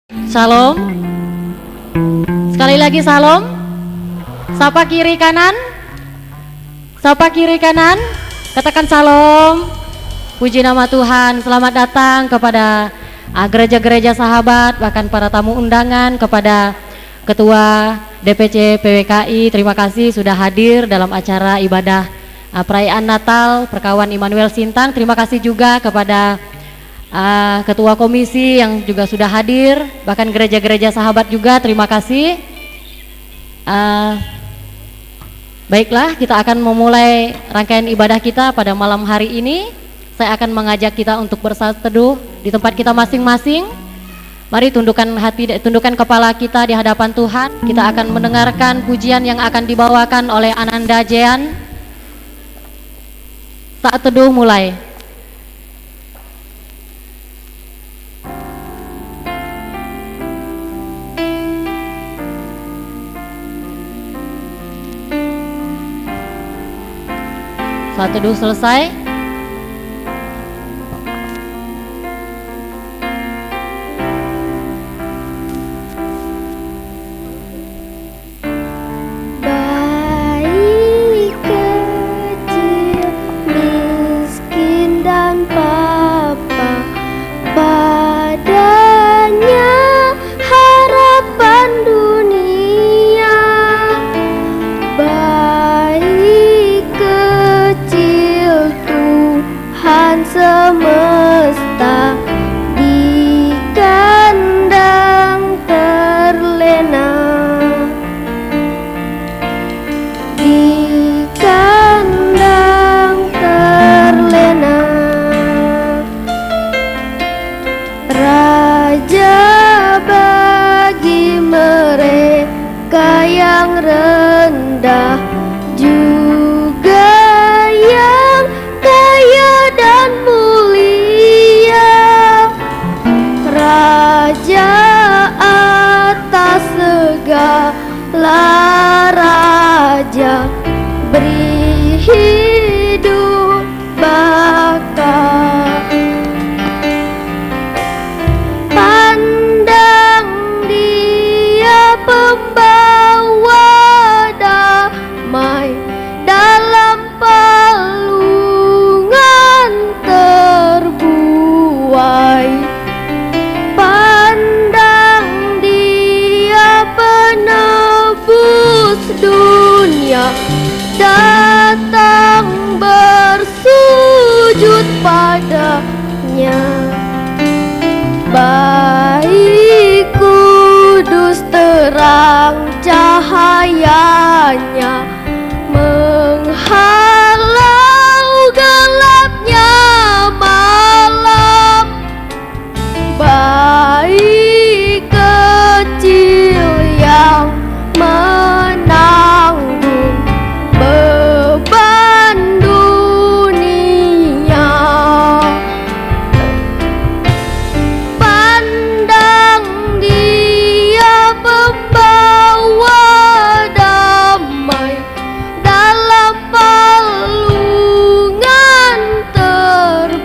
Shalom. Sekali lagi salam. Sapa kiri kanan. Sapa kiri kanan. Katakan salam. Puji nama Tuhan. Selamat datang kepada gereja-gereja sahabat, bahkan para tamu undangan, kepada Ketua DPC PWKI. Terima kasih sudah hadir dalam acara ibadah perayaan Natal Perkawan Immanuel Sintang. Terima kasih juga kepada Ketua Komisi yang juga sudah hadir, bahkan gereja-gereja sahabat juga, terima kasih. Baiklah, kita akan memulai rangkaian ibadah kita pada malam hari ini. Saya akan mengajak kita untuk bersatu teduh di tempat kita masing-masing. Mari tundukkan hati, tundukkan kepala kita di hadapan Tuhan. Kita akan mendengarkan pujian yang akan dibawakan oleh Ananda Jean. Saat teduh mulai. Saat teduh selesai, bayi kecil, miskin dan papa, padanya harapan dunia. Bayi kecil, Tuhan semesta di kandang terlena, di kandang terlena. Raja bagi mereka yang rendah, juga yang kaya dan mulia. Raja atas segala raja, beri hidup baka. Pandang dia pembawa damai dalam palungan terbuai. Pandang dia penebus dunia, datang bersujud padanya. Bayi kudus terang cahayanya, menghalau gelapnya malam. Bayi kecil yang menanggung beban dunia. Pandang dia pembawa damai dalam palungan terbuai.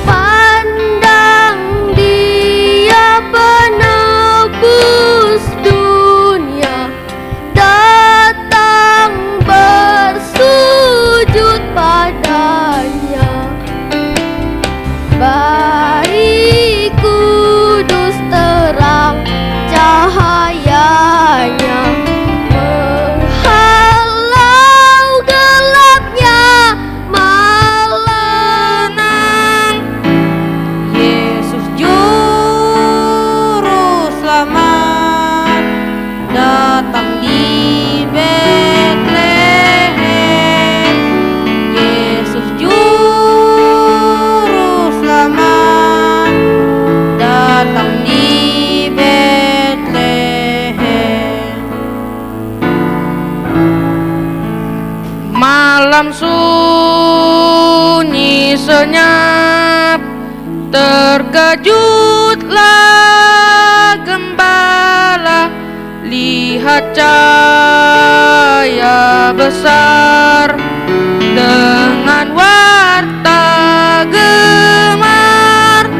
Pandang dia penebus dunia, datang bersujud padanya. Bayi kudus terang cahayanya, menghalau gelapnya malam. Yesus Juru Selamat datang di Betlehem. Yesus Juru Selamat datang di Betlehem. Malam sunyi senyap, terkejutlah gembala, lihat cahaya besar dengan warta gemar.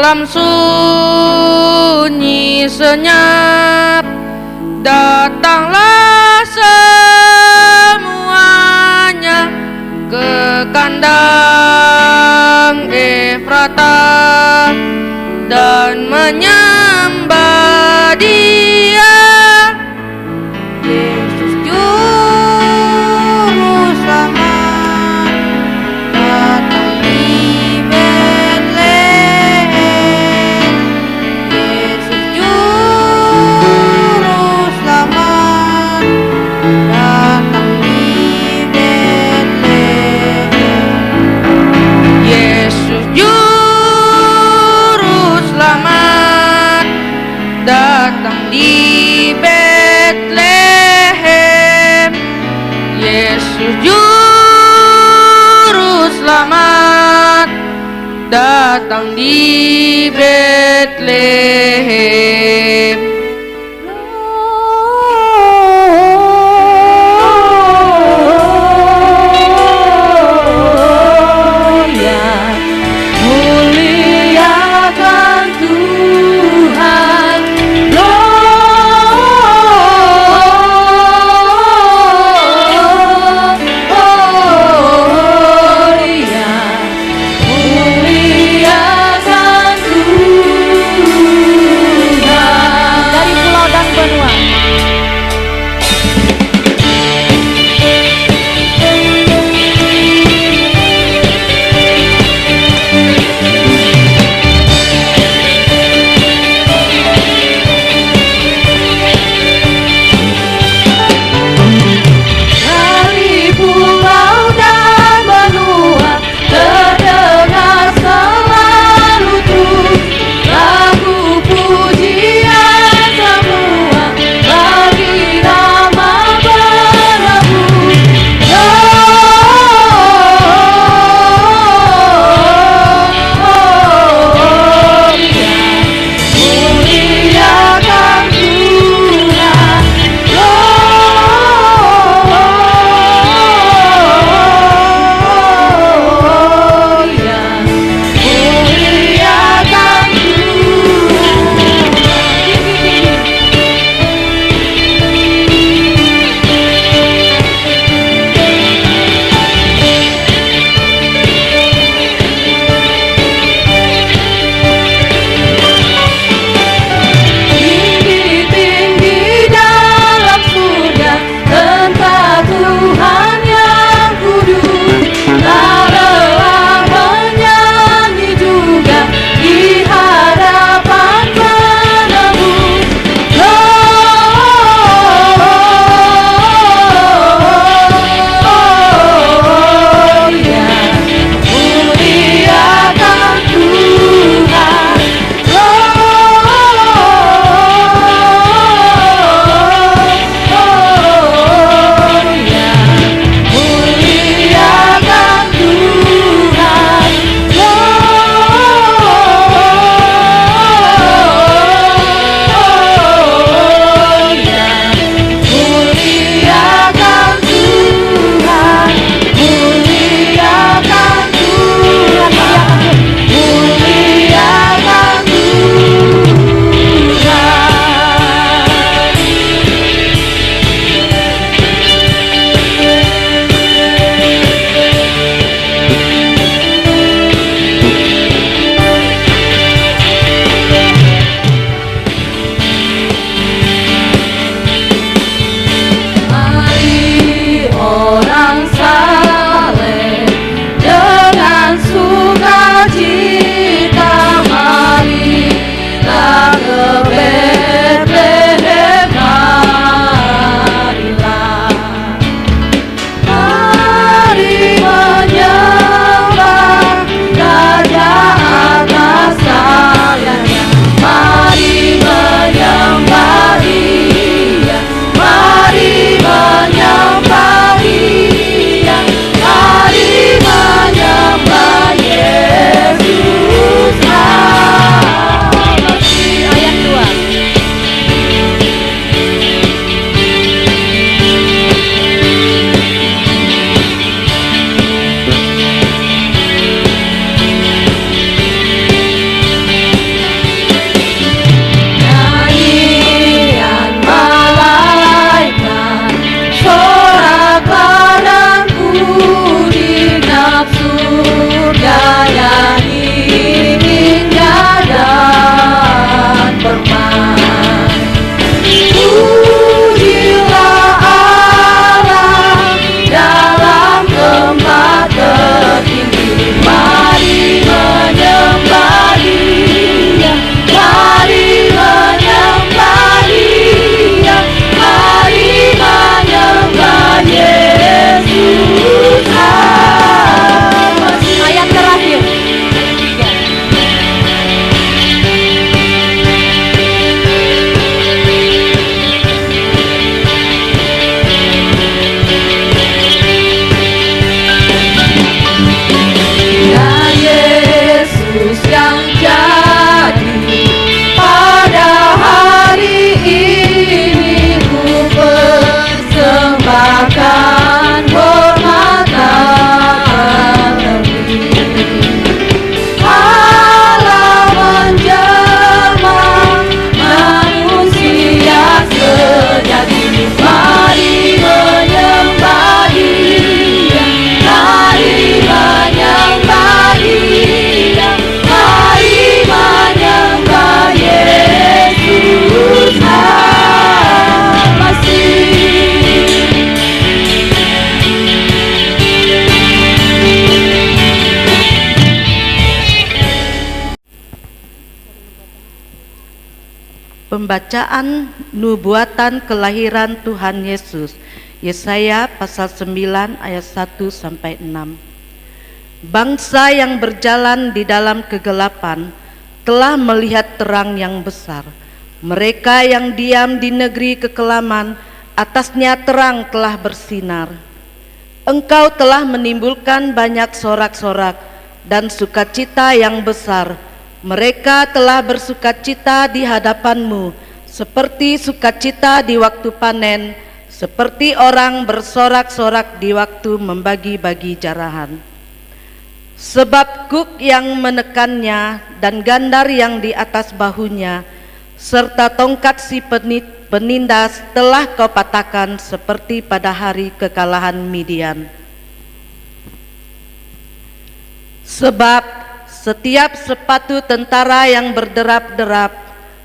Dalam sunyi senyap datanglah semuanya ke kandang Efrata dan menyembah Dia. Yesus Juru Selamat datang di Betlehem. Yesus Juru Selamat datang di Betlehem. Yesus Juru Selamat datang di Betlehem. Yesus Juru Selamat datang di Betlehem. Muliakan Tuhan, Gloria. Muliakan Tuhan. Pembacaan nubuatan kelahiran Tuhan Yesus. Yesaya pasal 9 ayat 1 sampai 6. Bangsa yang berjalan di dalam kegelapan telah melihat terang yang besar. Mereka yang diam di negeri kekelaman, atasnya terang telah bersinar. Engkau telah menimbulkan banyak sorak-sorak dan sukacita yang besar. Mereka telah bersukacita di hadapanmu, seperti sukacita di waktu panen, seperti orang bersorak-sorak di waktu membagi-bagi jarahan. Sebab kuk yang menekannya dan gandar yang di atas bahunya, serta tongkat si penindas telah kau patahkan seperti pada hari kekalahan Midian. Sebab setiap sepatu tentara yang berderap-derap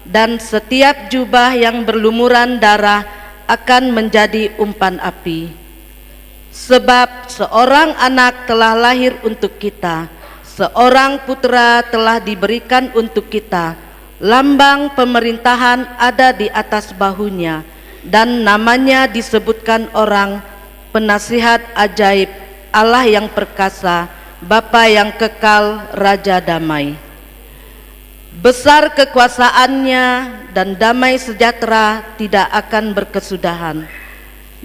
dan setiap jubah yang berlumuran darah akan menjadi umpan api. Sebab seorang anak telah lahir untuk kita, seorang putra telah diberikan untuk kita, lambang pemerintahan ada di atas bahunya, dan namanya disebutkan orang Penasihat Ajaib, Allah yang perkasa, Bapa yang kekal, Raja damai. Besar kekuasaannya dan damai sejahtera tidak akan berkesudahan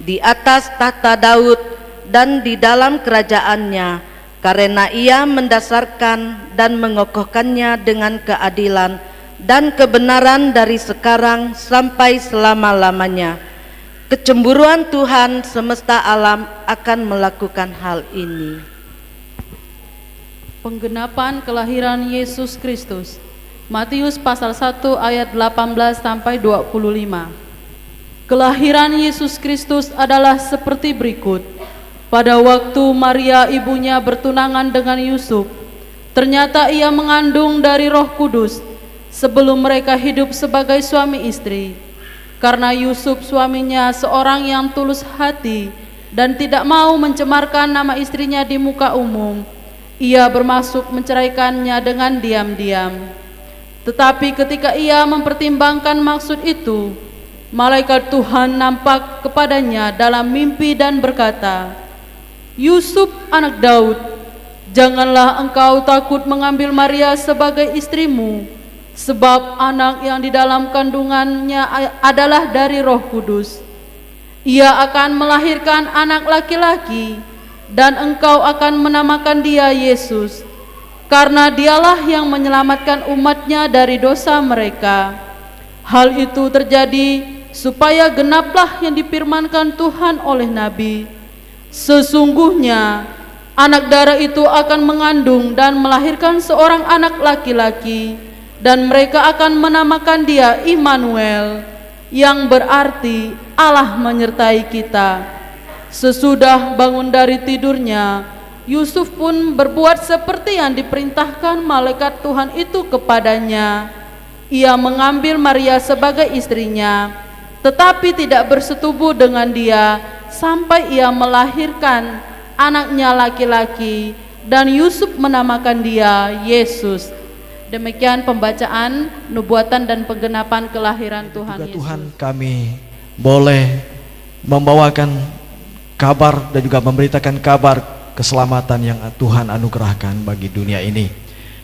di atas tahta Daud dan di dalam kerajaannya, karena ia mendasarkan dan mengokohkannya dengan keadilan dan kebenaran dari sekarang sampai selama-lamanya. Kecemburuan Tuhan semesta alam akan melakukan hal ini. Penggenapan kelahiran Yesus Kristus. Matius pasal 1 ayat 18 sampai 25. Kelahiran Yesus Kristus adalah seperti berikut. Pada waktu Maria ibunya bertunangan dengan Yusuf, ternyata ia mengandung dari Roh Kudus sebelum mereka hidup sebagai suami istri. Karena Yusuf suaminya seorang yang tulus hati dan tidak mau mencemarkan nama istrinya di muka umum, ia bermaksud menceraikannya dengan diam-diam. Tetapi ketika ia mempertimbangkan maksud itu, malaikat Tuhan nampak kepadanya dalam mimpi dan berkata, Yusuf anak Daud, janganlah engkau takut mengambil Maria sebagai istrimu, sebab anak yang di dalam kandungannya adalah dari Roh Kudus. Ia akan melahirkan anak laki-laki, dan engkau akan menamakan dia Yesus, karena dialah yang menyelamatkan umatnya dari dosa mereka. Hal itu terjadi supaya genaplah yang difirmankan Tuhan oleh Nabi. Sesungguhnya anak darah itu akan mengandung dan melahirkan seorang anak laki-laki, dan mereka akan menamakan dia Immanuel, yang berarti Allah menyertai kita. Sesudah bangun dari tidurnya, Yusuf pun berbuat seperti yang diperintahkan malaikat Tuhan itu kepadanya. Ia mengambil Maria sebagai istrinya, tetapi tidak bersetubuh dengan dia sampai ia melahirkan anaknya laki-laki, dan Yusuf menamakan dia Yesus. Demikian pembacaan nubuatan dan penggenapan kelahiran Tuhan Yesus. Tuhan, kami boleh membawakan kabar dan juga memberitakan kabar keselamatan yang Tuhan anugerahkan bagi dunia ini.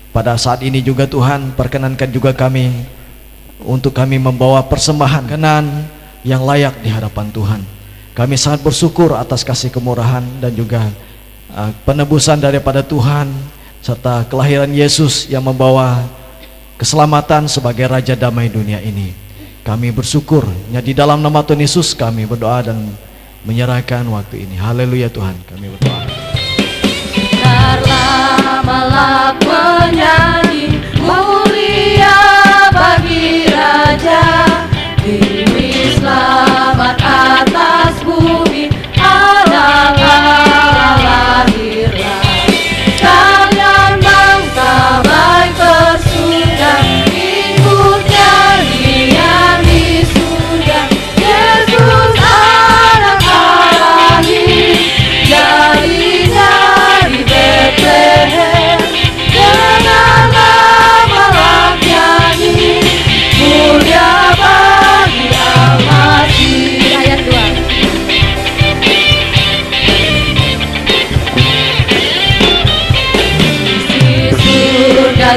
Pada saat ini juga Tuhan, perkenankan juga kami untuk kami membawa persembahan kenan yang layak di hadapan Tuhan. Kami sangat bersyukur atas kasih kemurahan dan juga penebusan daripada Tuhan, serta kelahiran Yesus yang membawa keselamatan sebagai Raja damai dunia ini. Kami bersyukur, di dalam nama Tuhan Yesus kami berdoa dan menyerahkan waktu ini. Haleluya Tuhan, kami berdoa. Biarlah malak menyanyi, mulia bagi Raja, diri selamat atas bumi, anak Allah lahirlah. Kalian bangsa baik bersuka, ikut nyanyian di surga. Yesus anak Allah lahir, jadi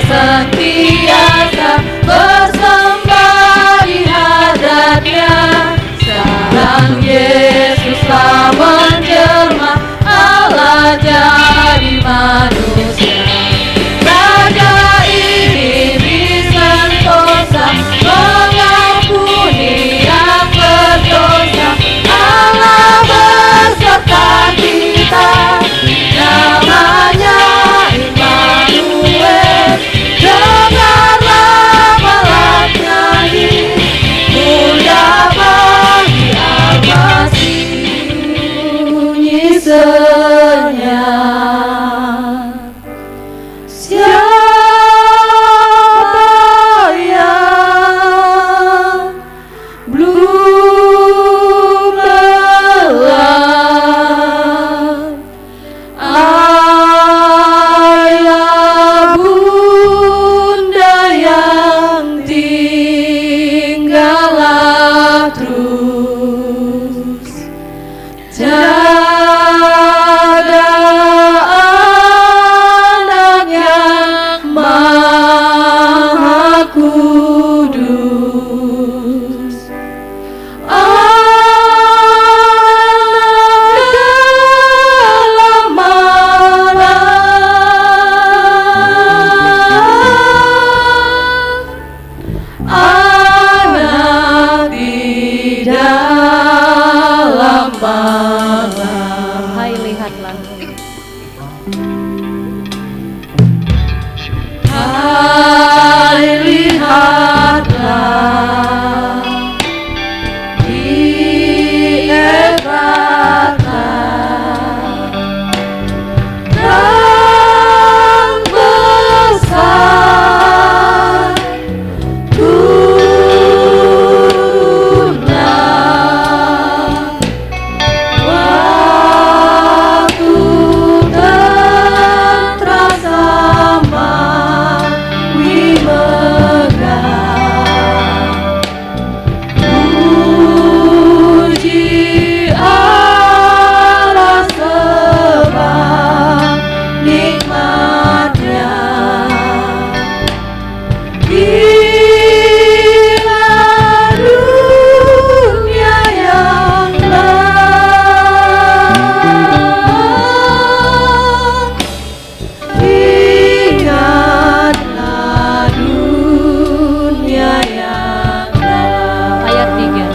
sentiasa bersembah di hadratnya. Sekarang Yesuslah menjelma, Allah jadi manusia. Raja ini disentosa, mengampuni yang berdosa. Allah beserta kita, namanya Immanuel. Dengarlah balap nyanyi, mulia bagi Al-Masih. Bunyi senyap, siapa yang belum lelah? Ayah bunda yang tinggallah terus, jaga anak yang maha kudus. Anak dalam malam, anak di dalam malam. Hai, lihatlah. Hai, lihatlah, di Efrata terang besar turunlah. Waktu terasa mawi megah, puji Allah sebab nikmatnya. Bila dunia yang gelap, ingatlah dunia yang gelap. Ayat 3.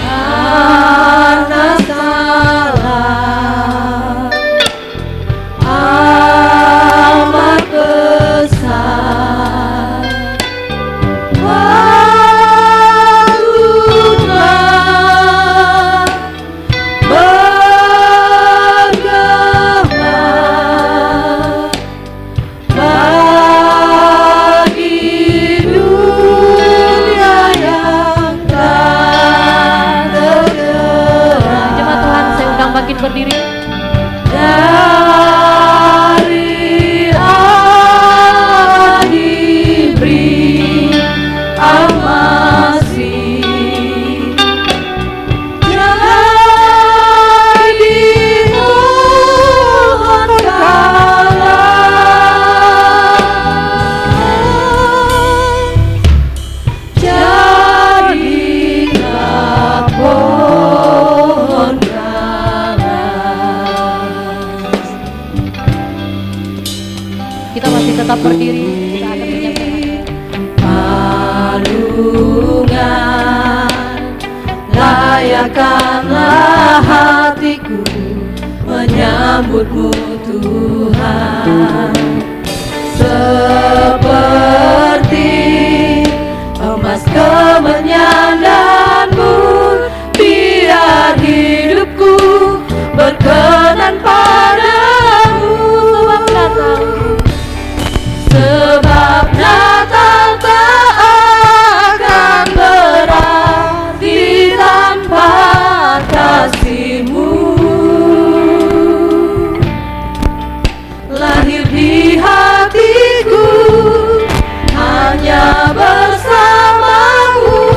Karena salah amat besar, patutlah bergema bagi dunia yang tak tergerak. Jemaat Tuhan, saya undang bangkit berdiri. Dari Allah diberi Al-Masih, jadi Tuhan kalah, jadilah pohon kalah. Kita masih tetap berdiri. Kita akan menyanyikan. Palungan, layakkanlah hatiku menyambutmu Tuhan, seperti emas kemenyandanmu. Biar hidupku berkenan padamu, sebab Natal tak akan berarti tanpa kasih-Mu. Lahir di hatiku hanya bersamamu.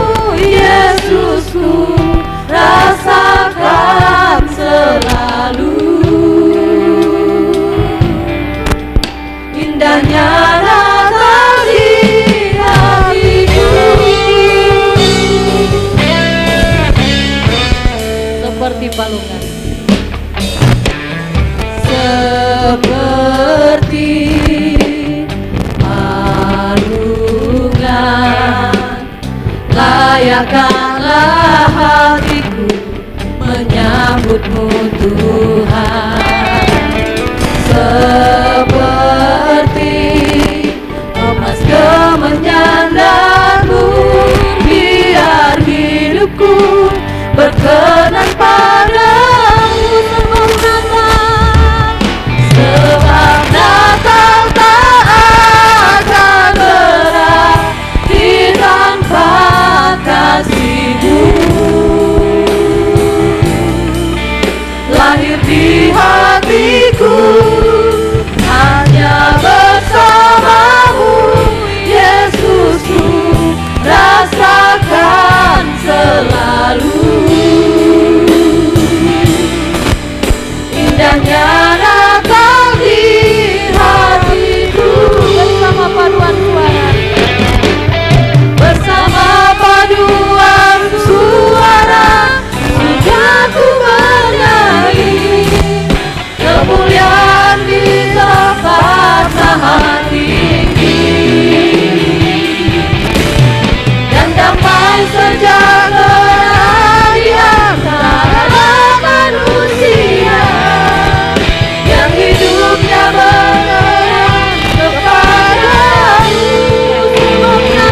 Seperti arungan, layakkanlah hatiku menyambutmu Tuhan. Seperti emas kemenyandarmu, biar hidupku berkenan padamu sempurnakan. Sebab Natal tak akan berarti tanpa kasih-Mu. Lahir di hatiku hanya bersamamu, Yesusku, rasakan selalu. Indahnya Natal di hatiku. Bersama paduan suara, bersama paduan suara, sudah ku bernyanyi kemuliaan di tempat maha tinggi, dan damai sejahtera di antara manusia yang hidupnya mengenang kepadamu semuanya.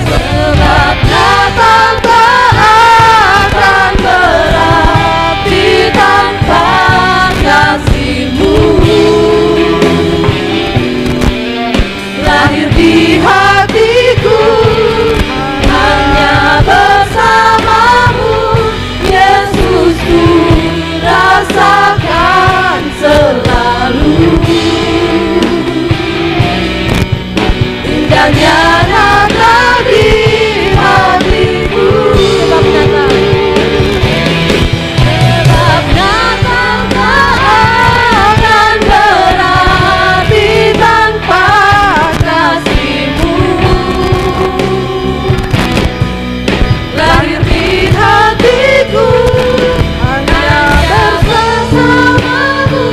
Sebab Natal tak akan berarti tanpa kasih-Mu. Lahir di hatiku hanya bersamamu, Yesusku, rasakan selalu. Indahnya Natal di hatiku. Sebab Natal tak akan berarti tanpa kasih-Mu. Lahir di hatiku hanya bersamamu,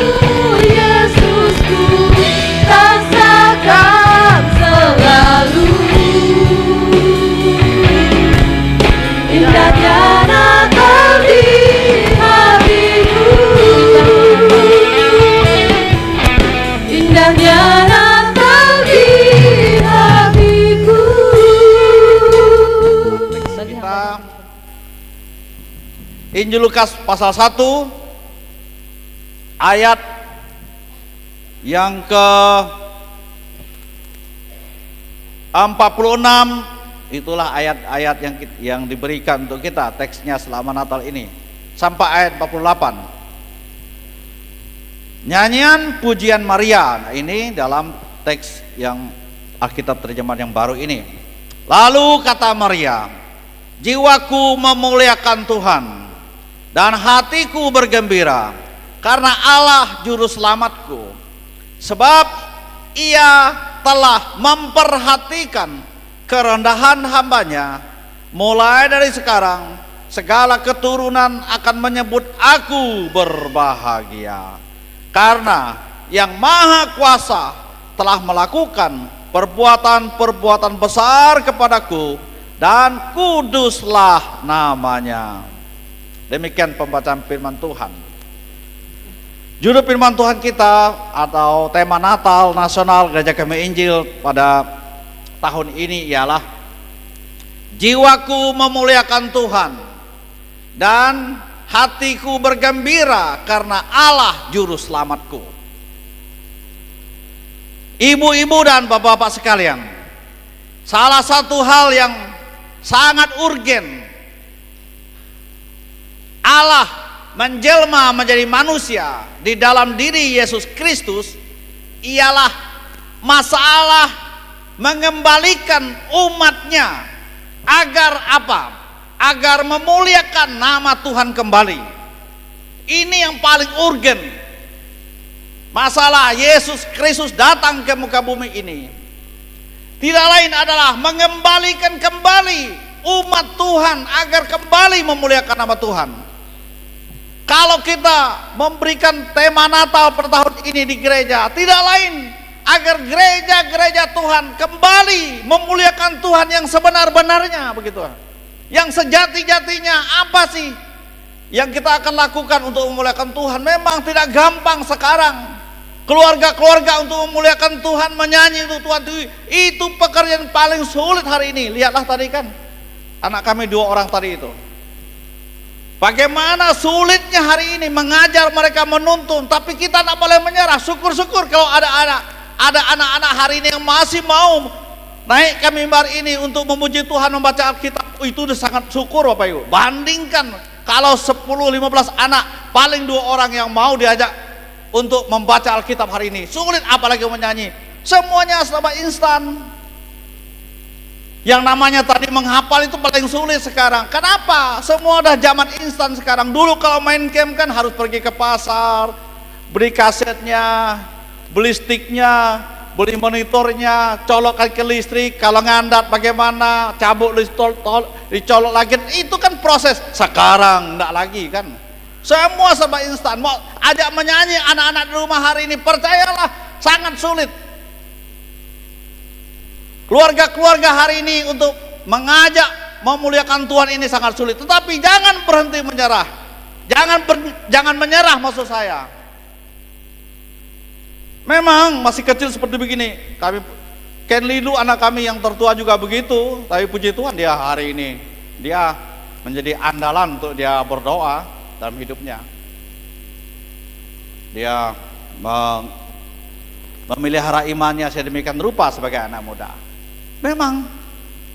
Yesusku, rasakan selalu. Indahnya Natal di hatiku. Indahnya Natal di hatiku. Kita Injil Lukas pasal 1 ayat yang ke 46, itulah ayat-ayat yang diberikan untuk kita teksnya selama Natal ini, sampai ayat 48. Nyanyian pujian Maria. Nah, ini dalam teks yang Alkitab terjemahan yang baru ini. Lalu kata Maria, jiwaku memuliakan Tuhan dan hatiku bergembira karena Allah juru selamatku, sebab Ia telah memperhatikan kerendahan hambanya. Mulai dari sekarang segala keturunan akan menyebut aku berbahagia, karena Yang Maha Kuasa telah melakukan perbuatan-perbuatan besar kepadaku, dan kuduslah namanya. Demikian pembacaan firman Tuhan. Judul firman Tuhan kita atau tema Natal Nasional Gereja Kami Injil pada tahun ini ialah jiwaku memuliakan Tuhan dan hatiku bergembira karena Allah juru selamatku. Ibu-ibu dan bapak-bapak sekalian, salah satu hal yang sangat urgen Allah menjelma menjadi manusia di dalam diri Yesus Kristus ialah masalah mengembalikan umatnya agar apa? Agar memuliakan nama Tuhan kembali. Ini yang paling urgen. Masalah Yesus Kristus datang ke muka bumi ini tidak lain adalah mengembalikan kembali umat Tuhan agar kembali memuliakan nama Tuhan. Kalau kita memberikan tema Natal pada tahun ini di gereja, tidak lain agar gereja-gereja Tuhan kembali memuliakan Tuhan yang sebenar-benarnya, begitu. Yang sejati-jatinya apa sih yang kita akan lakukan untuk memuliakan Tuhan? Memang tidak gampang sekarang. Keluarga-keluarga untuk memuliakan Tuhan, menyanyi untuk Tuhan, itu pekerjaan paling sulit hari ini. Lihatlah tadi kan, anak kami 2 orang tadi itu. Bagaimana sulitnya hari ini mengajar mereka, menuntun, tapi kita tidak boleh menyerah. Syukur-syukur kalau ada anak-anak hari ini yang masih mau naik ke mimbar ini untuk memuji Tuhan, membaca Alkitab. Itu sudah sangat syukur Bapak Ibu. Bandingkan kalau 10-15 anak, paling 2 orang yang mau diajak untuk membaca Alkitab hari ini. Sulit apalagi menyanyi. Semuanya serba instan. Yang namanya tadi menghafal itu paling sulit sekarang. Kenapa? Semua udah zaman instan sekarang. Dulu kalau main game kan harus pergi ke pasar, beli kasetnya, beli sticknya, beli monitornya, colokkan ke listrik. Kalau ngandat bagaimana, cabut listrik, dicolok lagi. Itu kan proses. Sekarang enggak lagi kan. Semua serba instan. Mau ajak menyanyi anak-anak di rumah hari ini, percayalah sangat sulit. Keluarga-keluarga hari ini untuk mengajak memuliakan Tuhan ini sangat sulit. Tetapi jangan berhenti menyerah. Jangan menyerah maksud saya. Memang masih kecil seperti begini. Kami Ken Lilu anak kami yang tertua juga begitu. Tapi puji Tuhan dia hari ini dia menjadi andalan untuk dia berdoa dalam hidupnya. Dia memelihara imannya sedemikian rupa sebagai anak muda. Memang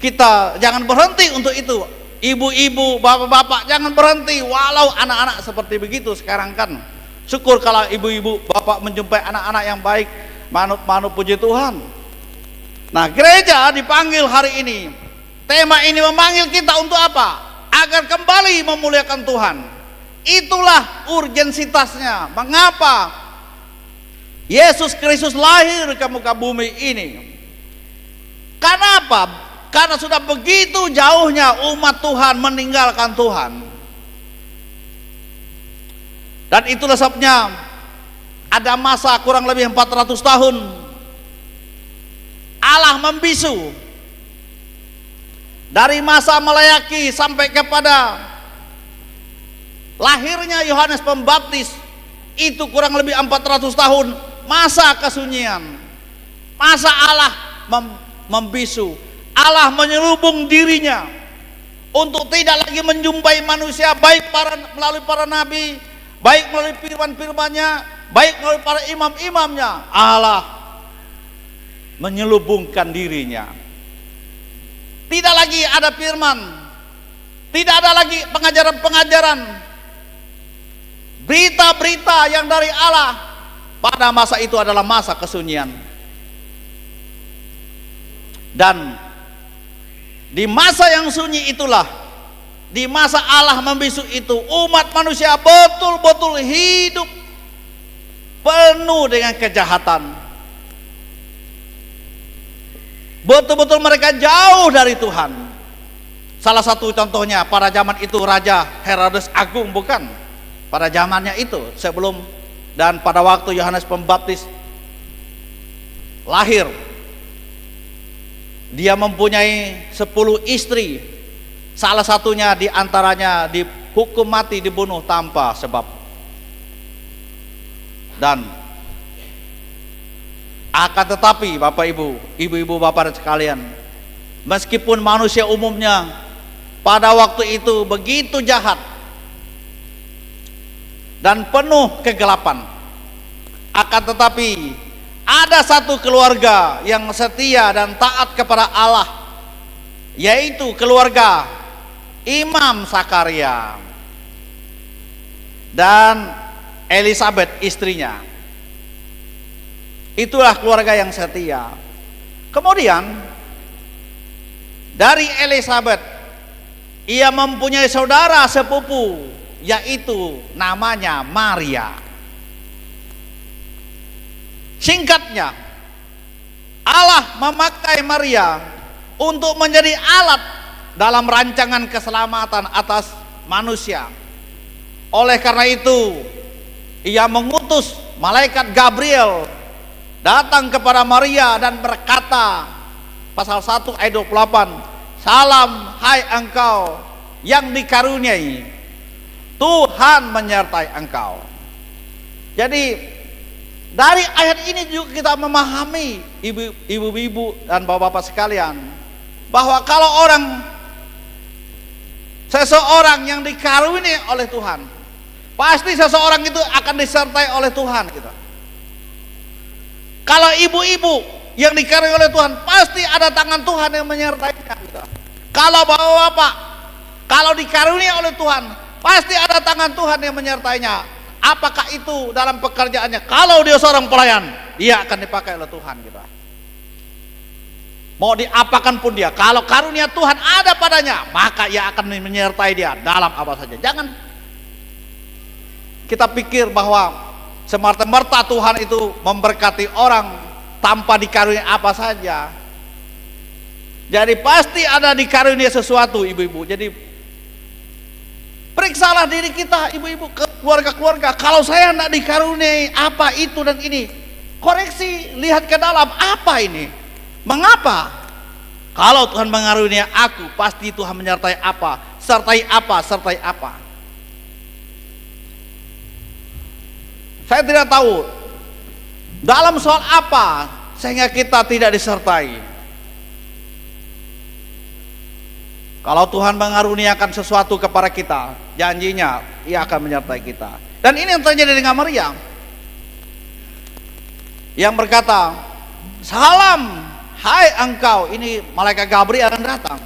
kita jangan berhenti untuk itu. Ibu-ibu, bapak-bapak jangan berhenti walau anak-anak seperti begitu sekarang kan. Syukur kalau ibu-ibu, bapak menjumpai anak-anak yang baik, manut-manut puji Tuhan. Nah, gereja dipanggil hari ini. Tema ini memanggil kita untuk apa? Agar kembali memuliakan Tuhan. Itulah urgensitasnya. Mengapa Yesus Kristus lahir ke muka bumi ini? Kenapa? Karena sudah begitu jauhnya umat Tuhan meninggalkan Tuhan. Dan itulah sebabnya ada masa kurang lebih 400 tahun Allah membisu. Dari masa melayaki sampai kepada lahirnya Yohanes Pembaptis, itu kurang lebih 400 tahun masa kesunyian. Masa Allah membisu, Allah menyelubung dirinya untuk tidak lagi menjumpai manusia, baik melalui para nabi, baik melalui firman-firmannya, baik melalui para imam-imamnya. Allah menyelubungkan dirinya. Tidak lagi ada firman, tidak ada lagi pengajaran-pengajaran, berita-berita yang dari Allah. Pada masa itu adalah masa kesunyian. Dan di masa yang sunyi itulah, di masa Allah membisu itu, umat manusia betul-betul hidup penuh dengan kejahatan. Betul-betul mereka jauh dari Tuhan. Salah satu contohnya pada zaman itu Raja Herodes Agung, bukan? Pada zamannya itu, sebelum dan pada waktu Yohanes Pembaptis lahir, dia mempunyai 10 istri. Salah satunya di antaranya dihukum mati, dibunuh tanpa sebab. Dan akan tetapi Bapak Ibu, ibu-ibu bapak sekalian, meskipun manusia umumnya pada waktu itu begitu jahat dan penuh kegelapan, akan tetapi ada satu keluarga yang setia dan taat kepada Allah, yaitu keluarga Imam Sakaria dan Elizabeth istrinya. Itulah keluarga yang setia. Kemudian dari Elizabeth, ia mempunyai saudara sepupu, yaitu namanya Maria. Singkatnya, Allah memakai Maria untuk menjadi alat dalam rancangan keselamatan atas manusia. Oleh karena itu, ia mengutus malaikat Gabriel datang kepada Maria dan berkata, pasal 1 ayat 28, "Salam hai engkau yang dikaruniai, Tuhan menyertai engkau." Jadi dari ayat ini juga kita memahami, ibu-ibu dan bapak-bapak sekalian, bahwa kalau seseorang yang dikaruniai oleh Tuhan, pasti seseorang itu akan disertai oleh Tuhan gitu. Kalau ibu-ibu yang dikaruniai oleh Tuhan, pasti ada tangan Tuhan yang menyertainya gitu. Kalau bapak-bapak, kalau dikaruniai oleh Tuhan, pasti ada tangan Tuhan yang menyertainya. Apakah itu dalam pekerjaannya? Kalau dia seorang pelayan, dia akan dipakai oleh Tuhan kita. Mau diapakan pun dia, kalau karunia Tuhan ada padanya, maka ia akan menyertai dia dalam apa saja. Jangan kita pikir bahwa semerta-merta Tuhan itu memberkati orang tanpa dikarunia apa saja. Jadi pasti ada dikarunia sesuatu, ibu-ibu. Jadi periksalah diri kita, ibu-ibu, keluarga-keluarga. Kalau saya tidak dikaruniai apa itu dan ini, koreksi, lihat ke dalam, apa ini, mengapa? Kalau Tuhan mengaruniai aku, pasti Tuhan menyertai apa, sertai apa, sertai apa. Saya tidak tahu dalam soal apa sehingga kita tidak disertai. Kalau Tuhan mengaruniakan sesuatu kepada kita, janjinya ia akan menyertai kita. Dan ini yang terjadi dengan Maria, yang berkata, "Salam hai engkau." Ini malaikat Gabriel yang datang.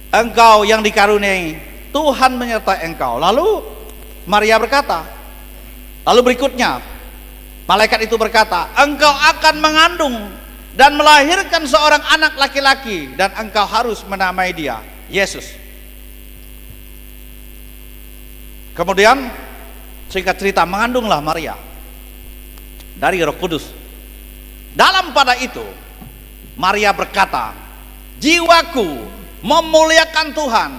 "Engkau yang dikaruniai, Tuhan menyertai engkau." Lalu Maria berkata, lalu berikutnya malaikat itu berkata, "Engkau akan mengandung dan melahirkan seorang anak laki-laki, dan engkau harus menamai dia Yesus." Kemudian singkat cerita, mengandunglah Maria dari Roh Kudus. Dalam pada itu Maria berkata, "Jiwaku memuliakan Tuhan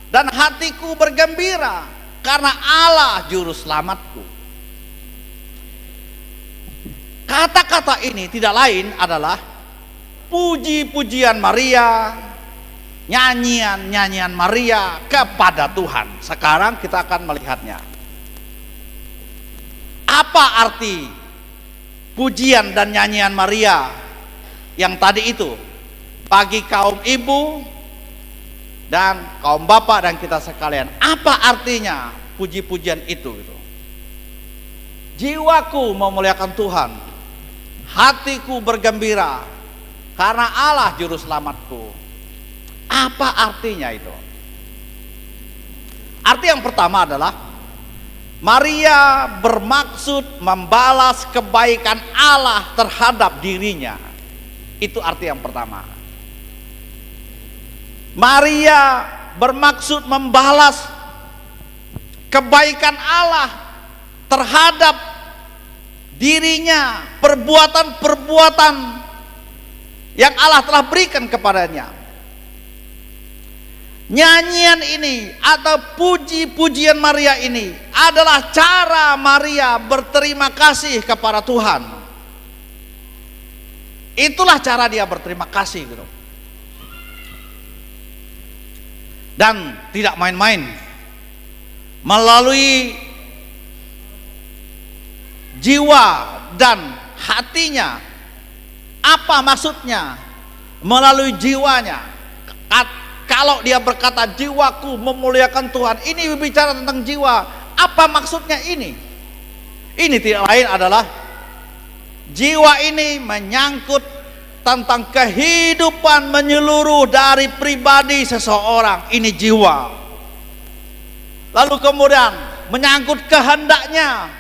dan hatiku bergembira karena Allah juru selamatku." Kata-kata ini tidak lain adalah puji-pujian Maria, nyanyian-nyanyian Maria kepada Tuhan. Sekarang kita akan melihatnya. Apa arti pujian dan nyanyian Maria yang tadi itu bagi kaum ibu dan kaum bapak dan kita sekalian? Apa artinya puji-pujian itu? Jiwaku memuliakan Tuhan, hatiku bergembira karena Allah juru selamatku. Apa artinya itu? Arti yang pertama adalah Maria bermaksud membalas kebaikan Allah terhadap dirinya. Itu arti yang pertama. Maria bermaksud membalas kebaikan Allah terhadap dirinya, perbuatan-perbuatan yang Allah telah berikan kepadanya. Nyanyian ini atau puji-pujian Maria ini adalah cara Maria berterima kasih kepada Tuhan. Itulah cara dia berterima kasih gitu. Dan tidak main-main. Melalui jiwa dan hatinya. Apa maksudnya? Melalui jiwanya. Kalau dia berkata jiwaku memuliakan Tuhan, ini bicara tentang jiwa. Apa maksudnya ini? Ini tidak lain adalah jiwa ini menyangkut tentang kehidupan menyeluruh dari pribadi seseorang. Ini jiwa. Lalu kemudian menyangkut kehendaknya.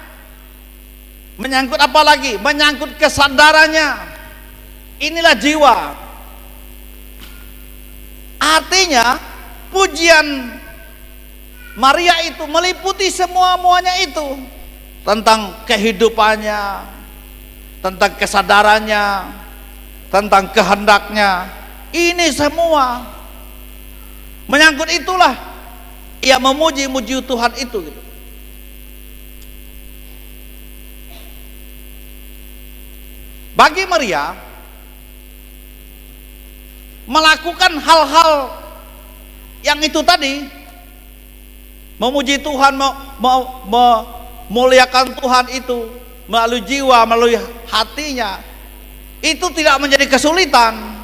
Menyangkut apa lagi? Menyangkut kesadarannya. Inilah jiwa. Artinya pujian Maria itu meliputi semua-muanya itu. Tentang kehidupannya, tentang kesadarannya, tentang kehendaknya, Ini semua menyangkut itulah ia memuji-muji Tuhan itu gitu. Bagi Maria melakukan hal-hal yang itu tadi, memuji Tuhan, memuliakan Tuhan itu melalui jiwa, melalui hatinya, itu tidak menjadi kesulitan.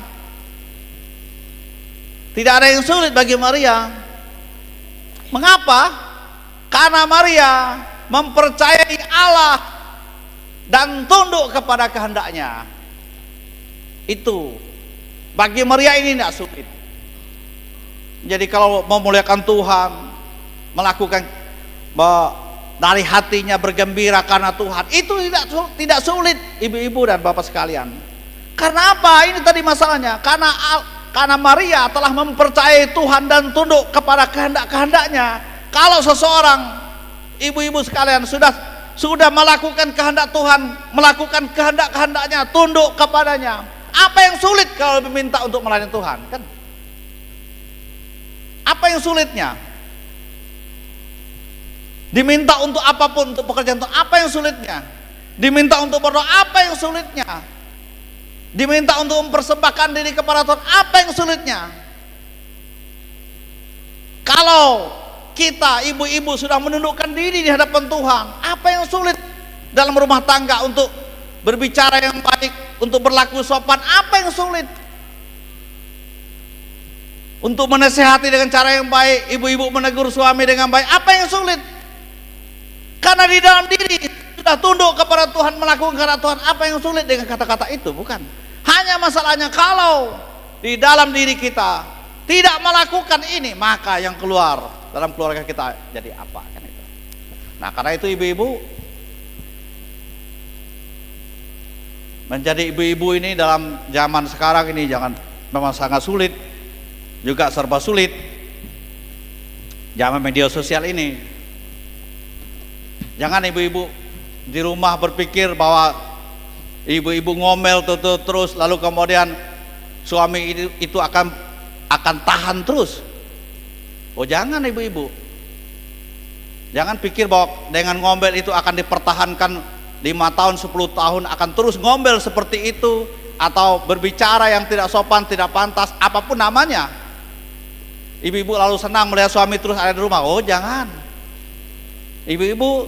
Tidak ada yang sulit bagi Maria. Mengapa? Karena Maria mempercayai Allah dan tunduk kepada kehendaknya. Itu bagi Maria ini tidak sulit. Jadi kalau memuliakan Tuhan, melakukan dari hatinya bergembira karena Tuhan, itu tidak sulit ibu-ibu dan bapak sekalian. Karena apa? Ini tadi masalahnya. Karena Maria telah mempercayai Tuhan dan tunduk kepada kehendak-kehendaknya. Kalau seseorang ibu-ibu sekalian sudah melakukan kehendak Tuhan, melakukan kehendak-kehendaknya, tunduk kepadanya, apa yang sulit kalau diminta untuk melayani Tuhan? Kan? Apa yang sulitnya? Diminta untuk apapun, untuk pekerjaan Tuhan, apa yang sulitnya? Diminta untuk berdoa, apa yang sulitnya? Diminta untuk mempersembahkan diri kepada Tuhan, apa yang sulitnya? Kalau kita ibu-ibu sudah menundukkan diri di hadapan Tuhan, apa yang sulit dalam rumah tangga untuk berbicara yang baik, untuk berlaku sopan, apa yang sulit? Untuk menasihati dengan cara yang baik, ibu-ibu menegur suami dengan baik, apa yang sulit? Karena di dalam diri sudah tunduk kepada Tuhan, melakukan kehendak Tuhan, apa yang sulit dengan kata-kata itu? Bukan. Hanya masalahnya kalau di dalam diri kita tidak melakukan ini, maka yang keluar dalam keluarga kita jadi apa kan itu. Nah, karena itu ibu-ibu, menjadi ibu-ibu ini dalam zaman sekarang ini memang sangat sulit, juga serba sulit. Zaman media sosial ini, jangan ibu-ibu di rumah berpikir bahwa ibu-ibu ngomel terus, lalu kemudian suami itu akan tahan terus. Oh, jangan ibu-ibu, jangan pikir bahwa dengan ngomel itu akan dipertahankan 5 tahun, 10 tahun akan terus ngomel seperti itu, atau berbicara yang tidak sopan, tidak pantas, apapun namanya. Ibu-ibu lalu senang melihat suami terus ada di rumah. Oh, jangan. Ibu-ibu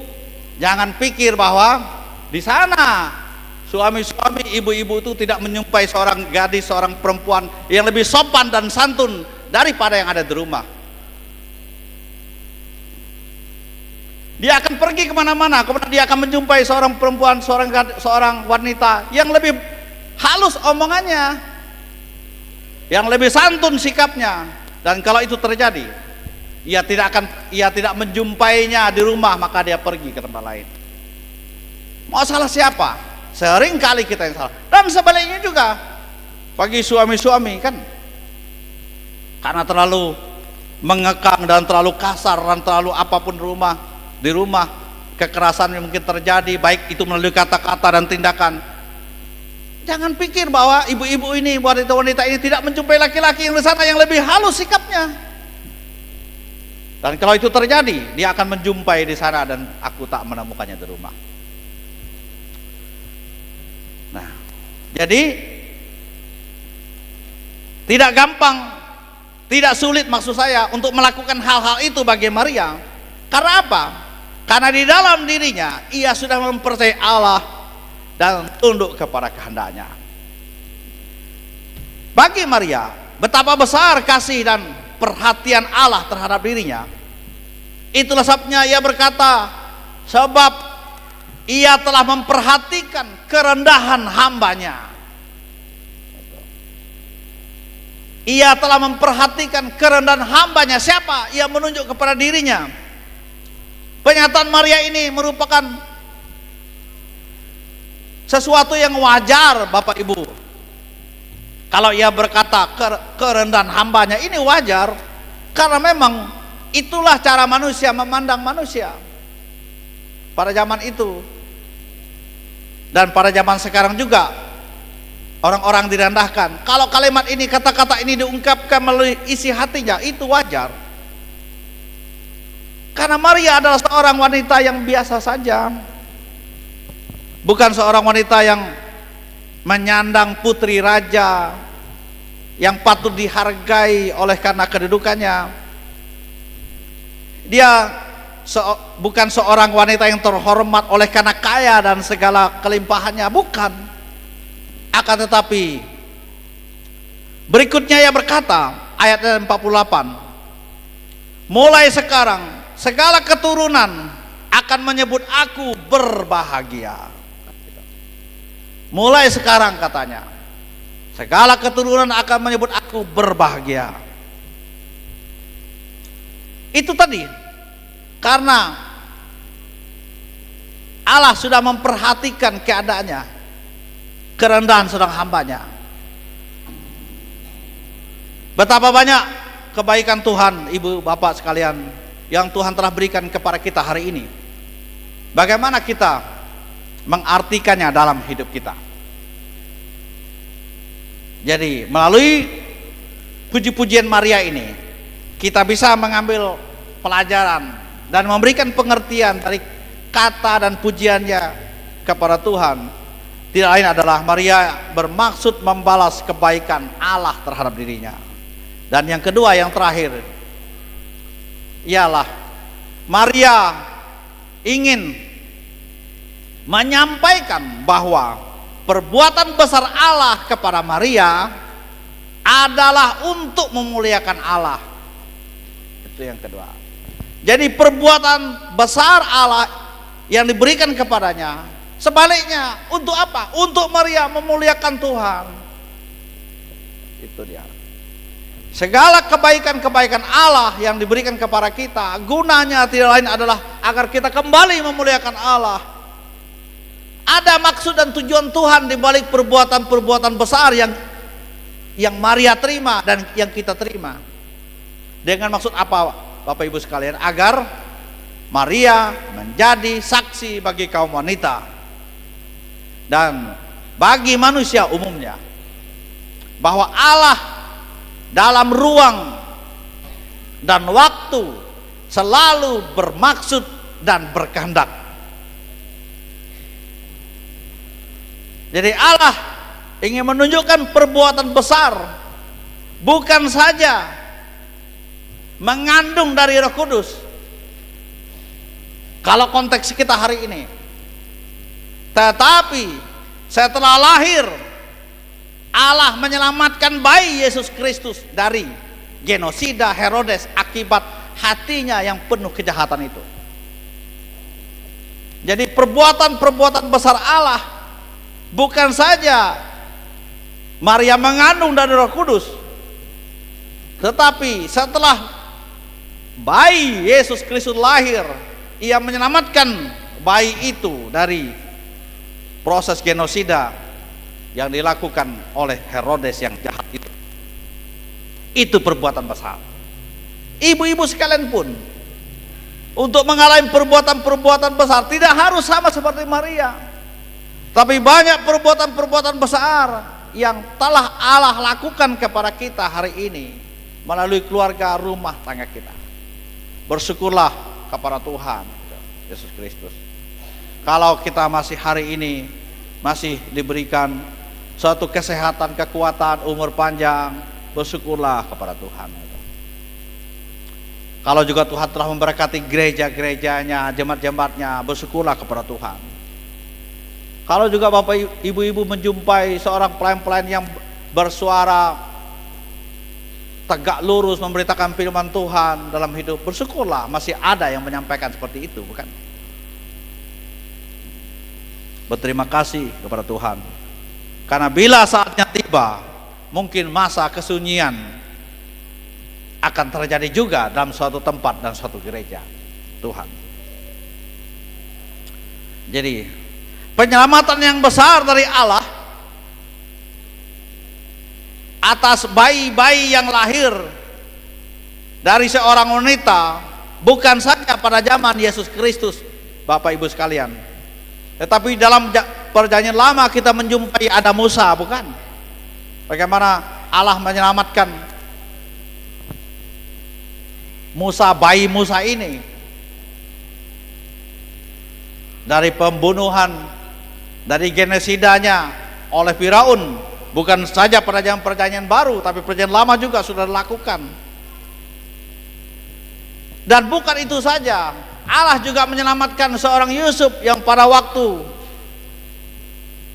jangan pikir bahwa di sana suami-suami ibu-ibu itu tidak menyumpai seorang gadis, seorang perempuan yang lebih sopan dan santun daripada yang ada di rumah. Dia akan pergi kemana-mana, kemudian dia akan menjumpai seorang perempuan, seorang wanita yang lebih halus omongannya, yang lebih santun sikapnya. Dan kalau itu terjadi, ia tidak menjumpainya di rumah, maka dia pergi ke tempat lain. Mau salah siapa? Sering kali kita yang salah. Dan sebaliknya juga bagi suami-suami kan, karena terlalu mengekang dan terlalu kasar dan terlalu apapun di rumah kekerasan yang mungkin terjadi, baik itu melalui kata-kata dan tindakan. Jangan pikir bahwa ibu-ibu ini, wanita-wanita ini tidak menjumpai laki-laki yang di sana yang lebih halus sikapnya. Dan kalau itu terjadi, dia akan menjumpai di sana dan aku tak menemukannya di rumah. Nah, jadi tidak gampang, tidak sulit maksud saya untuk melakukan hal-hal itu bagi Maria. Karena apa? Karena di dalam dirinya ia sudah mempercayai Allah dan tunduk kepada kehendaknya. Bagi Maria, betapa besar kasih dan perhatian Allah terhadap dirinya. Itulah sebabnya ia berkata, sebab ia telah memperhatikan kerendahan hambanya. Ia telah memperhatikan kerendahan hambanya. Siapa? Ia menunjuk kepada dirinya. Pernyataan Maria ini merupakan sesuatu yang wajar, Bapak Ibu. Kalau ia berkata kerendahan hambanya, ini wajar, karena memang itulah cara manusia memandang manusia pada zaman itu. Dan pada zaman sekarang juga orang-orang direndahkan. Kalau kalimat ini, kata-kata ini diungkapkan melalui isi hatinya, itu wajar. Karena Maria adalah seorang wanita yang biasa saja, bukan seorang wanita yang menyandang putri raja yang patut dihargai oleh karena kedudukannya. Dia bukan seorang wanita yang terhormat oleh karena kaya dan segala kelimpahannya, bukan. Akan tetapi berikutnya ia berkata, ayat 48, mulai sekarang segala keturunan akan menyebut aku berbahagia. Mulai sekarang katanya, segala keturunan akan menyebut aku berbahagia. Itu tadi, karena Allah sudah memperhatikan keadaannya, kerendahan seorang hambanya. Betapa banyak kebaikan Tuhan, ibu bapak sekalian, yang Tuhan telah berikan kepada kita hari ini. Bagaimana kita mengartikannya dalam hidup kita. Jadi melalui puji-pujian Maria ini, kita bisa mengambil pelajaran dan memberikan pengertian dari kata dan pujiannya kepada Tuhan. Tidak lain adalah Maria bermaksud membalas kebaikan Allah terhadap dirinya. Dan yang kedua, yang terakhir, ialah Maria ingin menyampaikan bahwa perbuatan besar Allah kepada Maria adalah untuk memuliakan Allah. Itu yang kedua. Jadi perbuatan besar Allah yang diberikan kepadanya, sebaliknya untuk apa? Untuk Maria memuliakan Tuhan. Itu dia. Segala kebaikan-kebaikan Allah yang diberikan kepada kita, gunanya tidak lain adalah agar kita kembali memuliakan Allah. Ada maksud dan tujuan Tuhan di balik perbuatan-perbuatan besar yang Maria terima dan yang kita terima. Dengan maksud apa, Bapak Ibu sekalian? Agar Maria menjadi saksi bagi kaum wanita dan bagi manusia umumnya, bahwa Allah dalam ruang dan waktu selalu bermaksud dan berkehendak. Jadi Allah ingin menunjukkan perbuatan besar, bukan saja mengandung dari Roh Kudus kalau konteks kita hari ini, tetapi setelah lahir Allah menyelamatkan bayi Yesus Kristus dari genosida Herodes akibat hatinya yang penuh kejahatan itu. Jadi perbuatan-perbuatan besar Allah bukan saja Maria mengandung dari Roh Kudus, tetapi setelah bayi Yesus Kristus lahir, ia menyelamatkan bayi itu dari proses genosida yang dilakukan oleh Herodes yang jahat itu. Itu perbuatan besar. Ibu-ibu sekalian pun, untuk mengalami perbuatan-perbuatan besar tidak harus sama seperti Maria, tapi banyak perbuatan-perbuatan besar yang telah Allah lakukan kepada kita hari ini melalui keluarga rumah tangga kita. Bersyukurlah kepada Tuhan Yesus Kristus. Kalau kita masih hari ini masih diberikan suatu kesehatan, kekuatan, umur panjang, bersyukurlah kepada Tuhan. Kalau juga Tuhan telah memberkati gereja-gerejanya, jemaat-jemaatnya, bersyukurlah kepada Tuhan. Kalau juga Bapak Ibu-ibu menjumpai seorang pelayan-pelayan yang bersuara tegak lurus memberitakan firman Tuhan dalam hidup, bersyukurlah masih ada yang menyampaikan seperti itu, bukan? Berterima kasih kepada Tuhan. Karena bila saatnya tiba, mungkin masa kesunyian akan terjadi juga dalam suatu tempat dan suatu gereja Tuhan. Jadi penyelamatan yang besar dari Allah atas bayi-bayi yang lahir dari seorang wanita, bukan saja pada zaman Yesus Kristus, Bapak Ibu sekalian, tetapi dalam perjanjian lama kita menjumpai ada Musa, bukan? Bagaimana Allah menyelamatkan Musa, bayi Musa ini dari pembunuhan, dari genosidanya oleh Firaun. Bukan saja perjanjian baru, tapi perjanjian lama juga sudah dilakukan. Dan bukan itu saja, Allah juga menyelamatkan seorang Yusuf yang pada waktu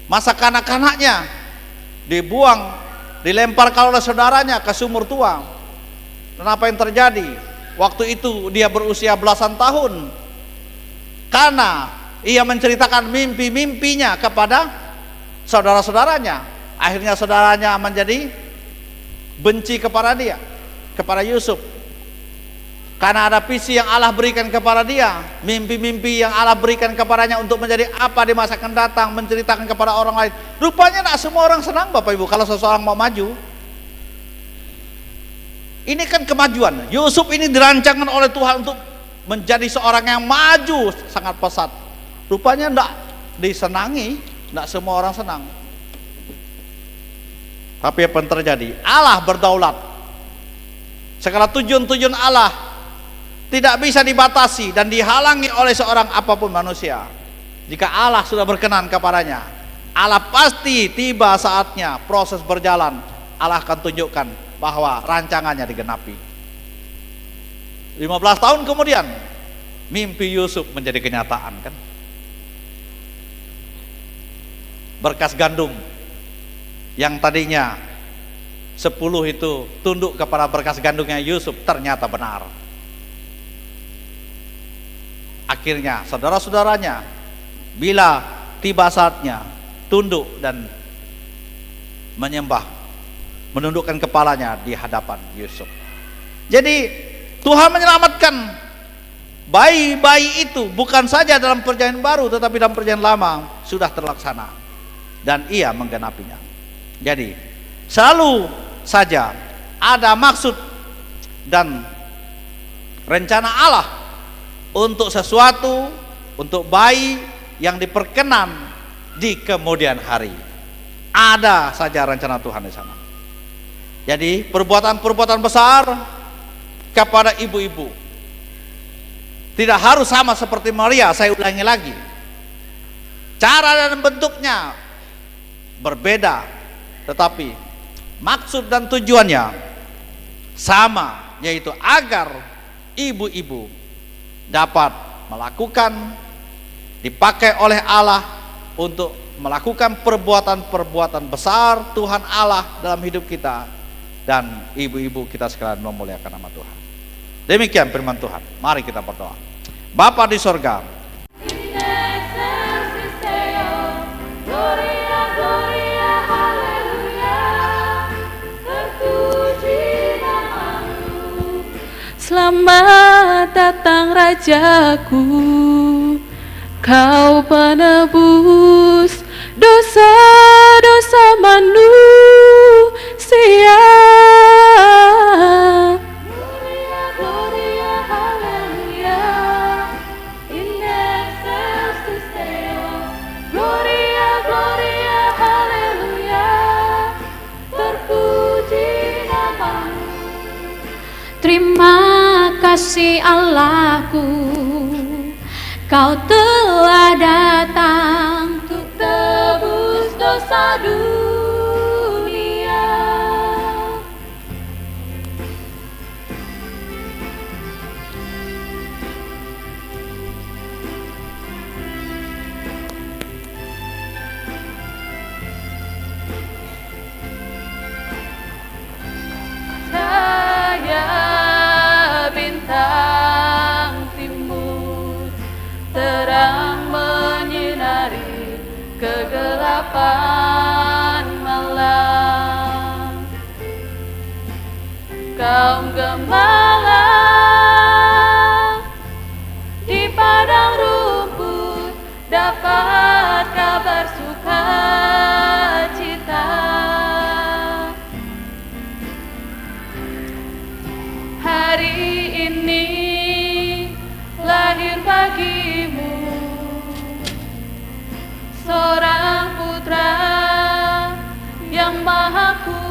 masa kanak-kanaknya dibuang, dilemparkan oleh saudaranya ke sumur tua. Dan apa yang terjadi? Waktu itu dia berusia belasan tahun, karena ia menceritakan mimpi-mimpinya kepada saudara-saudaranya. Akhirnya saudaranya menjadi benci kepada dia, kepada Yusuf, karena ada visi yang Allah berikan kepada dia, mimpi-mimpi yang Allah berikan kepadanya untuk menjadi apa di masa akan datang, menceritakan kepada orang lain. Rupanya tidak semua orang senang Bapak Ibu kalau seseorang mau maju. Ini kan kemajuan. Yusuf ini dirancangkan oleh Tuhan untuk menjadi seorang yang maju sangat pesat. Rupanya tidak disenangi, tidak semua orang senang. Tapi apa yang terjadi? Allah berdaulat. Segala tujuan-tujuan Allah tidak bisa dibatasi dan dihalangi oleh seorang apapun manusia. Jika Allah sudah berkenan kepadanya, Allah pasti tiba saatnya, proses berjalan, Allah akan tunjukkan bahwa rancangannya digenapi. 15 tahun kemudian mimpi Yusuf menjadi kenyataan, kan? Berkas gandum yang tadinya 10 itu tunduk kepada berkas gandumnya Yusuf ternyata benar. Akhirnya saudara-saudaranya bila tiba saatnya tunduk dan menyembah, menundukkan kepalanya di hadapan Yusuf. Jadi Tuhan menyelamatkan bayi-bayi itu bukan saja dalam perjanjian baru, tetapi dalam perjanjian lama sudah terlaksana dan ia menggenapinya. Jadi selalu saja ada maksud dan rencana Allah untuk sesuatu, untuk bayi yang diperkenan di kemudian hari. Ada saja rencana Tuhan di sana. Jadi perbuatan-perbuatan besar kepada ibu-ibu tidak harus sama seperti Maria. Saya ulangi lagi, cara dan bentuknya berbeda, tetapi maksud dan tujuannya sama, yaitu agar ibu-ibu dapat melakukan, dipakai oleh Allah untuk melakukan perbuatan-perbuatan besar Tuhan Allah dalam hidup kita, dan ibu-ibu kita sekalian memuliakan nama Tuhan. Demikian firman Tuhan. Mari kita berdoa. Bapa di sorga, In excelsis Deo, Gloria, Gloria, Haleluya, terpuji namamu. Selamat datang Rajaku, Kau penebus dosa-dosa manusia. Gloria, Gloria, Haleluya, in excelsis Deo, Gloria, Gloria, Haleluya, terpuji namamu. Terima kasih Allahku, Kau telah datang Untuk tebus dosa dunia. Cahaya bintang timur terang menyinari kegelapan malam. Kaum gembala di padang rumput dapat kabar sukacita. Hari ini lahir bagimu seorang putra yang maha kuasa.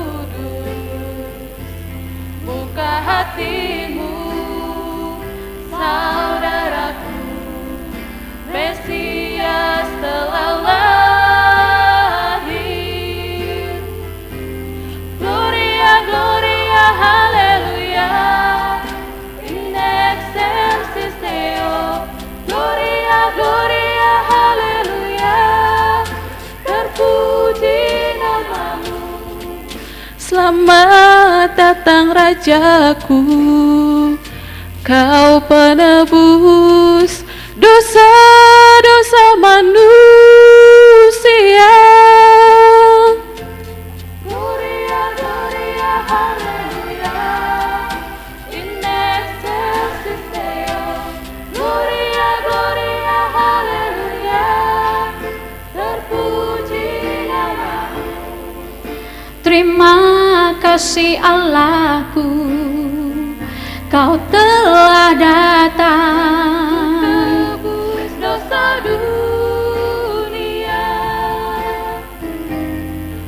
Selamat datang Rajaku, Kau penebus dosa-dosa manusia. Gloria, Gloria, Haleluya, in excelsis Deo. Gloria, Gloria, Haleluya, terpuji namamu. Terima kasih Allahku, Kau telah datang. Tebus dosa dunia.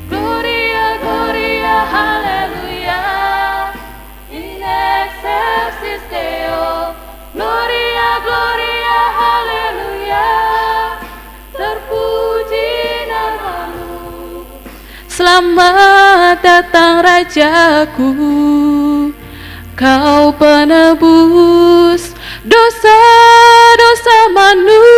Gloria, Gloria, Haleluya, in excelsis Deo. Gloria, Gloria, Haleluya, terpuji namamu. Selamat datang Rajaku, Kau penebus dosa-dosa manusia.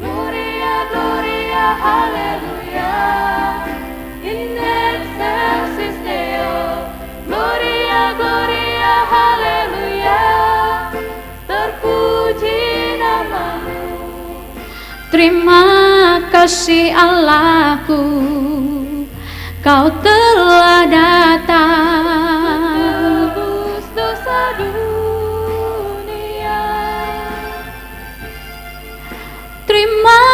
Gloria, Gloria, Haleluya, in excelsis Deo. Gloria, Gloria, Haleluya, terpuji namamu. Terima kasih Allahku, Kau telah datang. Tebus dosa dunia. Terima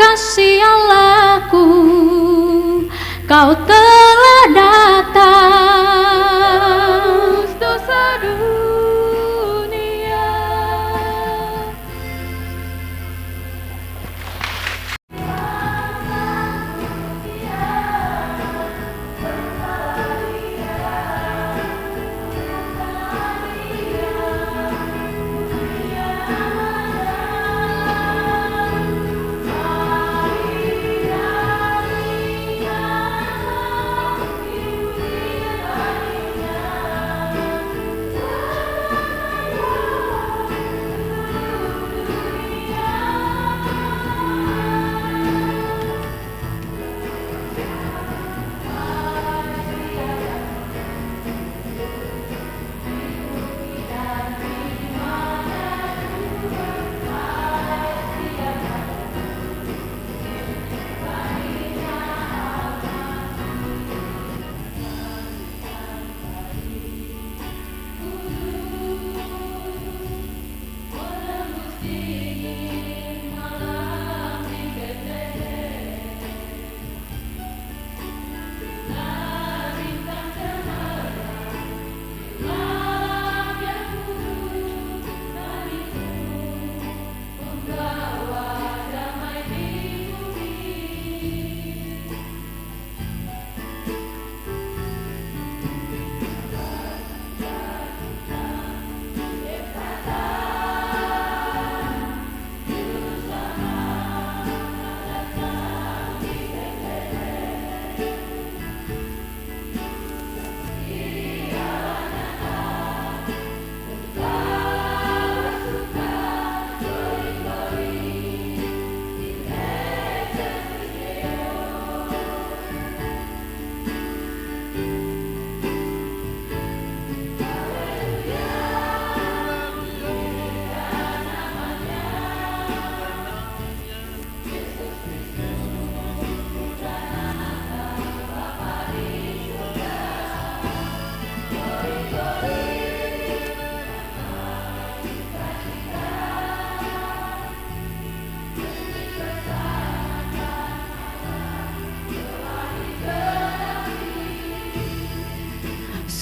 kasih Allahku, Kau telah datang. Tebus dosa dunia.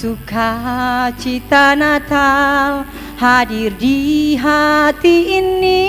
Sukacita Natal hadir di hati ini.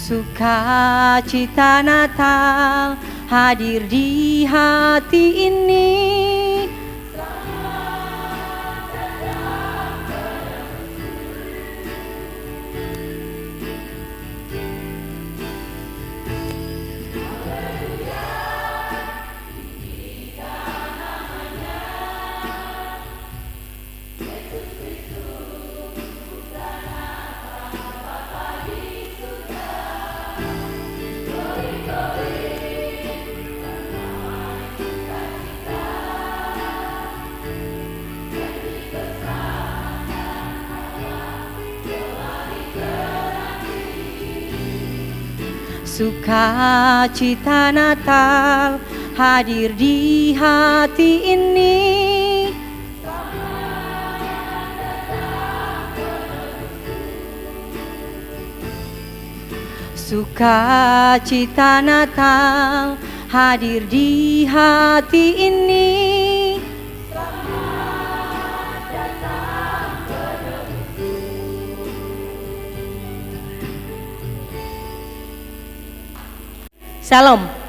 Sukacita Natal hadir di hati ini. Sukacita Natal hadir di hati ini. Sukacita Natal hadir di hati ini. Shalom.